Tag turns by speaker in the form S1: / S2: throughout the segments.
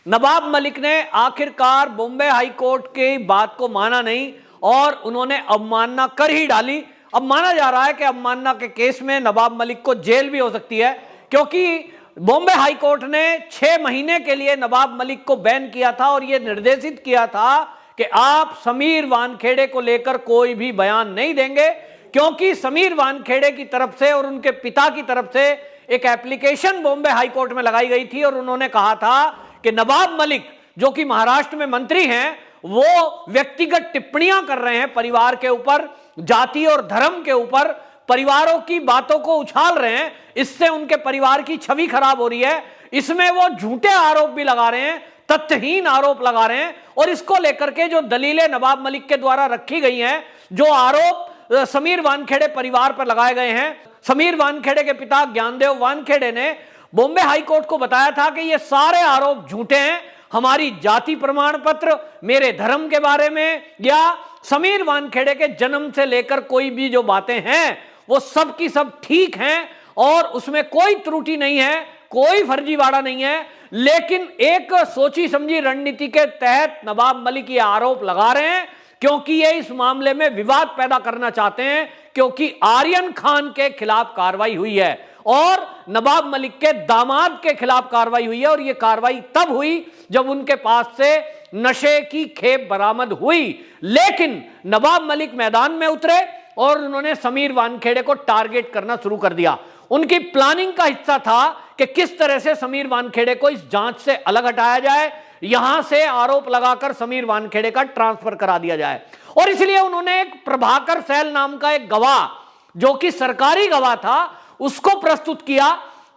S1: नवाब मलिक ने आखिरकार Bombay high court की बात को माना नहीं और उन्होंने अवमानना कर ही डाली। अब माना जा रहा है कि अवमानना के केस में नवाब मलिक को जेल भी हो सकती है, क्योंकि बॉम्बे हाई कोर्ट ने 6 महीने के लिए नवाब मलिक को बैन किया था और यह निर्देशित किया था कि आप समीर वानखेड़े को लेकर कोई भी बयान नहीं देंगे, क्योंकि समीर वानखेड़े की तरफ से और उनके पिता की तरफ से एक एप्लीकेशन बॉम्बे हाई कोर्ट में लगाई गई थी और उन्होंने कहा था कि नवाब मलिक जो कि महाराष्ट्र में मंत्री हैं, वो व्यक्तिगत टिप्पणियां कर रहे हैं परिवार के ऊपर, जाति और धर्म के ऊपर, परिवारों की बातों को उछाल रहे हैं, इससे उनके परिवार की छवि खराब हो रही है। इसमें वो झूठे आरोप भी लगा रहे हैं, तथ्यहीन आरोप लगा रहे हैं और इसको लेकर के जो दलीलें नवाब मलिक के द्वारा रखी गई हैं, जो आरोप समीर वानखेड़े परिवार पर लगाए गए हैं, समीर वानखेड़े के पिता ज्ञानदेव वानखेड़े ने बॉम्बे हाई कोर्ट को बताया था कि ये सारे आरोप झूठे हैं। हमारी जाति प्रमाण पत्र, मेरे धर्म के बारे में या समीर वानखेड़े के जन्म से लेकर कोई भी जो बातें हैं वो सब की सब ठीक हैं और उसमें कोई त्रुटि नहीं है, कोई फर्जीवाड़ा नहीं है। लेकिन एक सोची समझी रणनीति के तहत नवाब मलिक ये आरोप लगा रहे हैं क्योंकि ये इस मामले में विवाद पैदा करना चाहते हैं, क्योंकि आर्यन खान के खिलाफ कार्रवाई हुई है और नवाब मलिक के दामाद के खिलाफ कार्रवाई हुई है और यह कार्रवाई तब हुई जब उनके पास से नशे की खेप बरामद हुई। लेकिन नवाब मलिक मैदान में उतरे और उन्होंने समीर वानखेड़े को टारगेट करना शुरू कर दिया। उनकी प्लानिंग का हिस्सा था कि किस तरह से समीर वानखेड़े को इस जांच से अलग हटाया जाए, यहां से आरोप लगाकर समीर वानखेड़े का ट्रांसफर करा दिया जाए। और इसलिए उन्होंने एक प्रभाकर सैल नाम का एक गवाह, जो कि सरकारी गवाह था, उसको प्रस्तुत किया।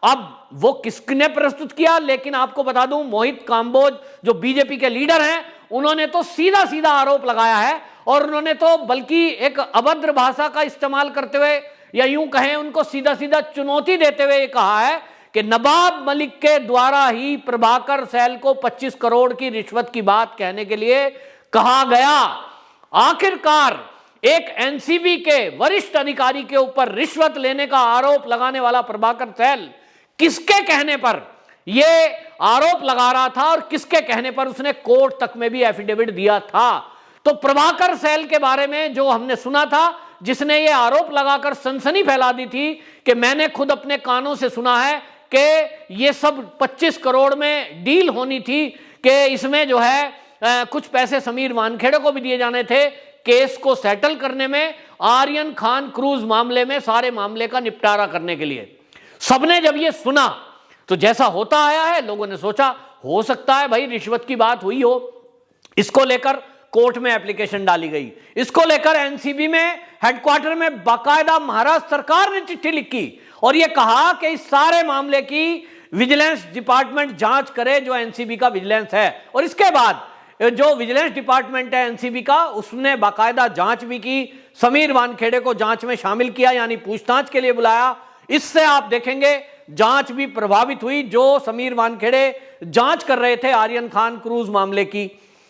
S1: अब वो किसने प्रस्तुत किया, लेकिन आपको बता दूं, मोहित कांबोज जो बीजेपी के लीडर हैं, उन्होंने तो सीधा सीधा आरोप लगाया है और उन्होंने तो बल्कि एक अभद्र भाषा का इस्तेमाल करते हुए या यूं कहें उनको सीधा सीधा चुनौती देते हुए कहा है कि नवाब मलिक के द्वारा ही प्रभाकर सैल को 25 करोड़ की रिश्वत की बात कहने के लिए कहा गया। आखिरकार एक एनसीबी के वरिष्ठ अधिकारी के ऊपर रिश्वत लेने का आरोप लगाने वाला प्रभाकर सैल किसके कहने पर यह आरोप लगा रहा था और किसके कहने पर उसने कोर्ट तक में भी एफिडेविट दिया था। तो प्रभाकर सैल के बारे में जो हमने सुना था, जिसने यह आरोप लगाकर सनसनी फैला दी थी कि मैंने खुद अपने कानों से सुना है कि ये सब 25 करोड़ में डील होनी थी, कि इसमें जो है कुछ पैसे समीर वानखेड़े को भी दिए जाने थे केस को सेटल करने में, आर्यन खान क्रूज मामले में, सारे मामले का निपटारा करने के लिए। सबने जब ये सुना तो जैसा होता आया है, लोगों ने सोचा हो सकता है भाई रिश्वत की बात हुई हो। इसको लेकर कोर्ट में एप्लीकेशन डाली गई, इसको लेकर एनसीबी में हेडक्वार्टर में बाकायदा महाराष्ट्र सरकार ने चिट्ठी लिखी और यह कहा कि इस सारे मामले की विजिलेंस डिपार्टमेंट जांच करे, जो एनसीबी का विजिलेंस है। और इसके बाद जो विजिलेंस डिपार्टमेंट है एनसीबी का, उसने बाकायदा जांच भी की, समीर वानखेड़े को जांच में शामिल किया, यानी पूछताछ के लिए बुलाया। इससे आप देखेंगे जांच भी प्रभावित हुई। जो समीर वानखेड़े जांच कर रहे थे आर्यन खान क्रूज मामले की,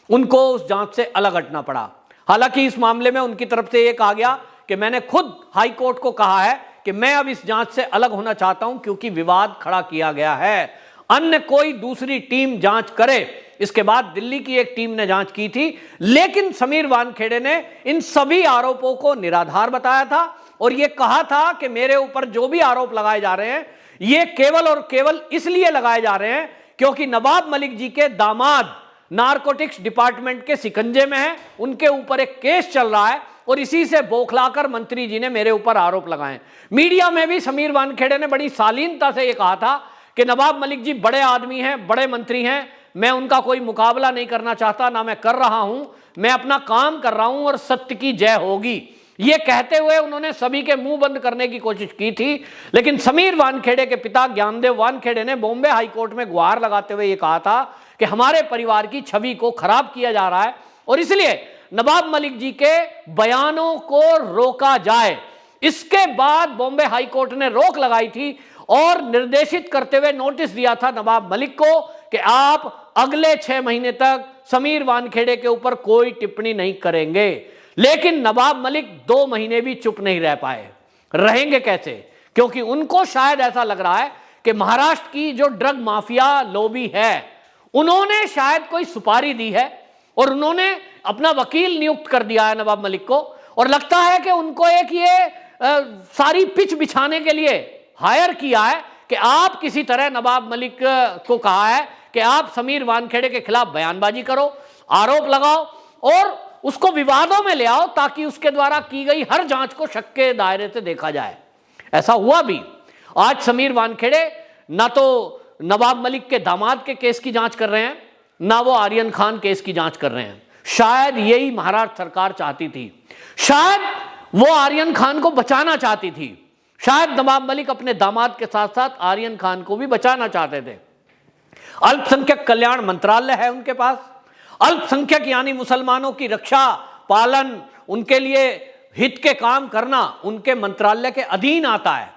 S1: उनको उस जांच से अलग हटना पड़ा। हालांकि इस मामले में उनकी तरफ से यह कहा गया कि मैंने खुद हाई कोर्ट को कहा है कि मैं अब इस जांच से अलग होना चाहता हूं क्योंकि विवाद खड़ा किया गया है, अन्य कोई दूसरी टीम जांच करे। इसके बाद दिल्ली की एक टीम ने जांच की थी, लेकिन समीर वानखेड़े ने इन सभी आरोपों को निराधार बताया था और यह कहा था कि मेरे ऊपर जो भी आरोप लगाए जा रहे हैं ये केवल और केवल इसलिए लगाए जा रहे हैं क्योंकि नवाब मलिक जी के दामाद नारकोटिक्स डिपार्टमेंट के शिकंजे में है, उनके ऊपर एक केस चल रहा है और इसी से बौखलाकर मंत्री जी ने मेरे ऊपर आरोप लगाए। मीडिया में भी समीर वानखेड़े ने बड़ी शालीनता से यह कहा था कि नवाब मलिक जी बड़े आदमी हैं, बड़े मंत्री हैं, मैं उनका कोई मुकाबला नहीं करना चाहता, ना मैं कर रहा हूं, मैं अपना काम कर रहा हूं और सत्य की जय होगी। ये कहते हुए उन्होंने सभी के मुंह बंद करने की कोशिश की थी। लेकिन समीर वानखेड़े के पिता ज्ञानदेव वानखेड़े ने बॉम्बे हाई कोर्ट में गुहार लगाते हुए ये कहा था कि हमारे परिवार की छवि को खराब किया जा रहा है और इसलिए नवाब मलिक जी के बयानों को रोका जाए। इसके बाद बॉम्बे हाई कोर्ट ने रोक लगाई थी और निर्देशित करते हुए नोटिस दिया था नवाब मलिक को कि आप अगले 6 महीने तक समीर वानखेड़े के ऊपर कोई टिप्पणी नहीं करेंगे। लेकिन नवाब मलिक 2 महीने भी चुप नहीं रह पाए। रहेंगे कैसे? क्योंकि उनको शायद ऐसा लग रहा है कि महाराष्ट्र की जो ड्रग माफिया लॉबी है उन्होंने शायद कोई सुपारी दी है और उन्होंने अपना वकील नियुक्त कर दिया है नवाब मलिक को, और लगता है कि उनको एक ये सारी पिच बिछाने के लिए हायर किया है कि आप किसी तरह नवाब मलिक को कहा है कि आप समीर वानखेड़े के खिलाफ बयानबाजी करो, आरोप लगाओ और उसको विवादों में ले आओ ताकि उसके द्वारा की गई हर जांच को शक के दायरे से देखा जाए। ऐसा हुआ भी। आज समीर वानखेड़े ना तो नवाब मलिक के दामाद के केस की जांच कर रहे हैं, ना वो आर्यन खान केस की जांच कर रहे हैं। शायद यही महाराष्ट्र सरकार चाहती थी, शायद वो आर्यन खान को बचाना चाहती थी, शायद नवाब मलिक अपने दामाद के साथ साथ आर्यन खान को भी बचाना चाहते थे। अल्पसंख्यक कल्याण मंत्रालय है उनके पास, अल्पसंख्यक यानी मुसलमानों की रक्षा पालन, उनके लिए हित के काम करना उनके मंत्रालय के अधीन आता है,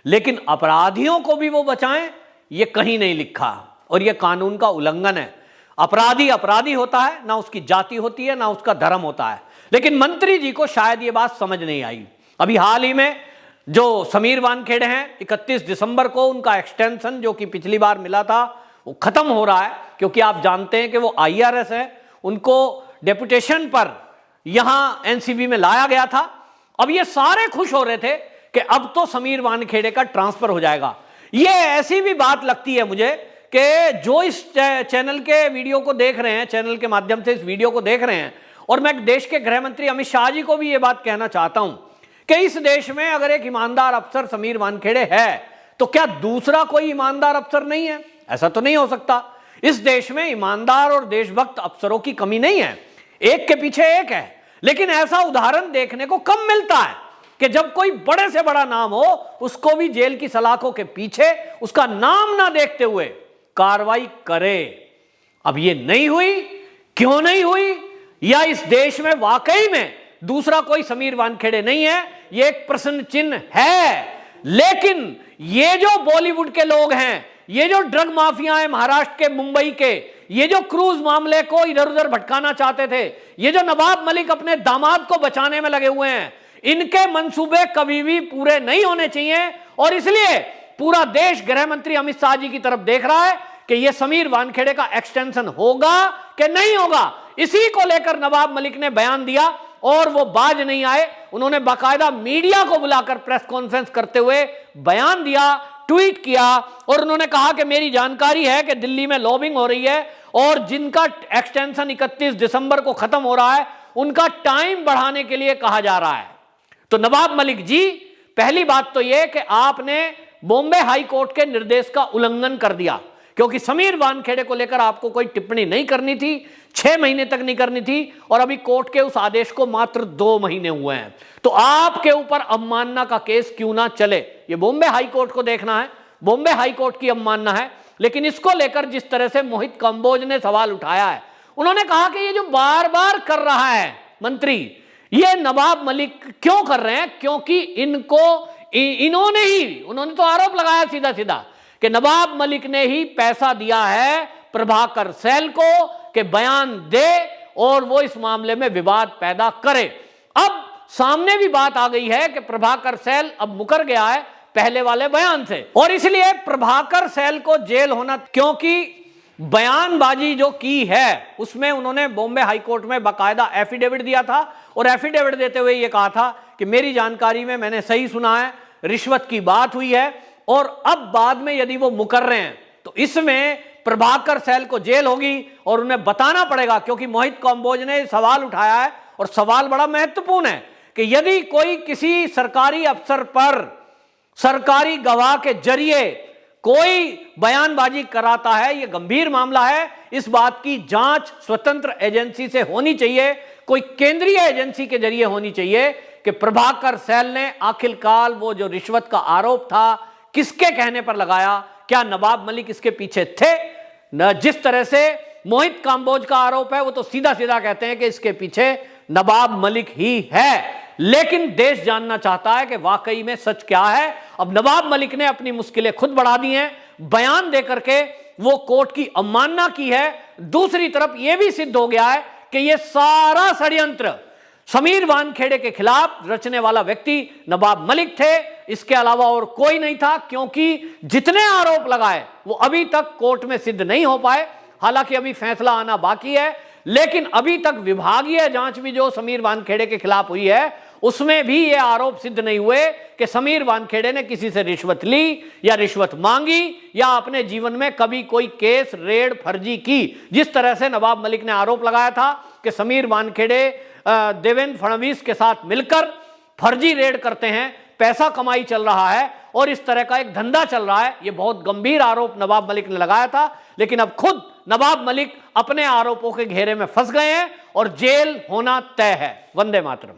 S1: लेकिन अपराधियों को भी वो बचाएं ये कहीं नहीं लिखा, और ये कानून का उल्लंघन है। अपराधी अपराधी होता है, ना उसकी जाति होती है ना उसका धर्म होता है, लेकिन मंत्री जी को शायद ये बात समझ नहीं आई। अभी हाल ही में जो समीर वानखेड़े हैं, 31 दिसंबर को उनका एक्सटेंशन जो कि पिछली बार मिला था वो खत्म हो रहा है, क्योंकि आप जानते हैं कि वो IRS है, उनको डेपुटेशन पर यहां एनसीबी में लाया गया था। अब ये सारे खुश हो रहे थे कि अब तो समीर वानखेड़े का ट्रांसफर हो जाएगा। ये ऐसी भी बात लगती है मुझे कि जो इस चैनल के वीडियो को देख रहे हैं, चैनल के माध्यम से इस वीडियो को देख रहे हैं, और मैं देश के गृह मंत्री अमित शाह जी को भी ये बात कहना चाहता हूं कि इस देश में अगर एक ईमानदार अफसर समीर वानखेड़े है तो क्या दूसरा कोई ईमानदार अफसर नहीं है? ऐसा तो नहीं हो सकता। इस देश में ईमानदार और देशभक्त अफसरों की कमी नहीं है, एक के पीछे एक है, लेकिन ऐसा उदाहरण देखने को कम मिलता है कि जब कोई बड़े से बड़ा नाम हो उसको भी जेल की सलाखों के पीछे उसका नाम ना देखते हुए कार्रवाई करे। अब ये नहीं हुई, क्यों नहीं हुई, या इस देश में वाकई में दूसरा कोई समीर वानखेड़े नहीं है, ये एक प्रश्न चिन्ह है। लेकिन ये जो बॉलीवुड के लोग हैं, ये जो ड्रग माफिया है महाराष्ट्र के, मुंबई के, ये जो क्रूज मामले को इधर उधर भटकाना चाहते थे, ये जो नवाब मलिक अपने दामाद को बचाने में लगे हुए हैं, इनके मंसूबे कभी भी पूरे नहीं होने चाहिए। और इसलिए पूरा देश गृह मंत्री अमित शाह जी की तरफ देख रहा है कि यह समीर वानखेड़े का एक्सटेंशन होगा कि नहीं होगा। इसी को लेकर नवाब मलिक ने बयान दिया और वो बाज नहीं आए। उन्होंने बाकायदा मीडिया को बुलाकर प्रेस कॉन्फ्रेंस करते हुए बयान दिया, ट्वीट किया, और उन्होंने कहा कि मेरी जानकारी है कि दिल्ली में लॉबिंग हो रही है और जिनका एक्सटेंशन 31 दिसंबर को खत्म हो रहा है उनका टाइम बढ़ाने के लिए कहा जा रहा है। तो नवाब मलिक जी, पहली बात तो यह कि आपने बॉम्बे हाई कोर्ट के निर्देश का उल्लंघन कर दिया, क्योंकि समीर वानखेड़े को लेकर आपको कोई टिप्पणी नहीं करनी थी, 6 महीने तक नहीं करनी थी, और अभी कोर्ट के उस आदेश को मात्र 2 महीने हुए हैं। तो आपके ऊपर अवमानना का केस क्यों ना चले? ये बॉम्बे हाई कोर्ट को देखना है, बॉम्बे हाई कोर्ट की अवमानना है। लेकिन इसको लेकर जिस तरह से मोहित कंबोज ने सवाल उठाया है, उन्होंने कहा कि ये जो बार बार कर रहा है मंत्री, ये नवाब मलिक क्यों कर रहे हैं? क्योंकि उन्होंने तो आरोप लगाया सीधा सीधा कि नवाब मलिक ने ही पैसा दिया है प्रभाकर सैल को कि बयान दे और वो इस मामले में विवाद पैदा करे। अब सामने भी बात आ गई है कि प्रभाकर सैल अब मुकर गया है पहले वाले बयान से, और इसलिए प्रभाकर सैल को जेल होना, क्योंकि बयानबाजी जो की है उसमें उन्होंने बॉम्बे हाई कोर्ट में बाकायदा एफिडेविट दिया था, और एफिडेविट देते हुए यह कहा था कि मेरी जानकारी में मैंने सही सुना है, रिश्वत की बात हुई है, और अब बाद में यदि वो मुकर रहे हैं तो इसमें प्रभाकर सैल को जेल होगी और उन्हें बताना पड़ेगा। क्योंकि मोहित कंबोज ने सवाल उठाया है, और सवाल बड़ा महत्वपूर्ण है कि यदि कोई किसी सरकारी अफसर पर सरकारी गवाह के जरिए कोई बयानबाजी कराता है, यह गंभीर मामला है, इस बात की जांच स्वतंत्र एजेंसी से होनी चाहिए, कोई केंद्रीय एजेंसी के जरिए होनी चाहिए कि प्रभाकर सैल ने आखिरकार वो जो रिश्वत का आरोप था किसके कहने पर लगाया, क्या नवाब मलिक इसके पीछे थे? न जिस तरह से मोहित कंबोज का आरोप है वो तो सीधा सीधा कहते हैं कि इसके पीछे नवाब मलिक ही है, लेकिन देश जानना चाहता है कि वाकई में सच क्या है। अब नवाब मलिक ने अपनी मुश्किलें खुद बढ़ा दी हैं, बयान देकर के वो कोर्ट की अवमानना की है। दूसरी तरफ यह भी सिद्ध हो गया है कि यह सारा षड्यंत्र समीर वानखेड़े के खिलाफ रचने वाला व्यक्ति नवाब मलिक थे, इसके अलावा और कोई नहीं था, क्योंकि जितने आरोप लगाए वो अभी तक कोर्ट में सिद्ध नहीं हो पाए। हालांकि अभी फैसला आना बाकी है, लेकिन अभी तक विभागीय जांच भी जो समीर वानखेड़े के खिलाफ हुई है उसमें भी ये आरोप सिद्ध नहीं हुए कि समीर वानखेड़े ने किसी से रिश्वत ली या रिश्वत मांगी या अपने जीवन में कभी कोई केस, रेड, फर्जी की। जिस तरह से नवाब मलिक ने आरोप लगाया था कि समीर वानखेड़े देवेंद्र फडणवीस के साथ मिलकर फर्जी रेड करते हैं, पैसा कमाई चल रहा है और इस तरह का एक धंधा चल रहा है, यह बहुत गंभीर आरोप नवाब मलिक ने लगाया था। लेकिन अब खुद नवाब मलिक अपने आरोपों के घेरे में फंस गए हैं और जेल होना तय है। वंदे मातरम।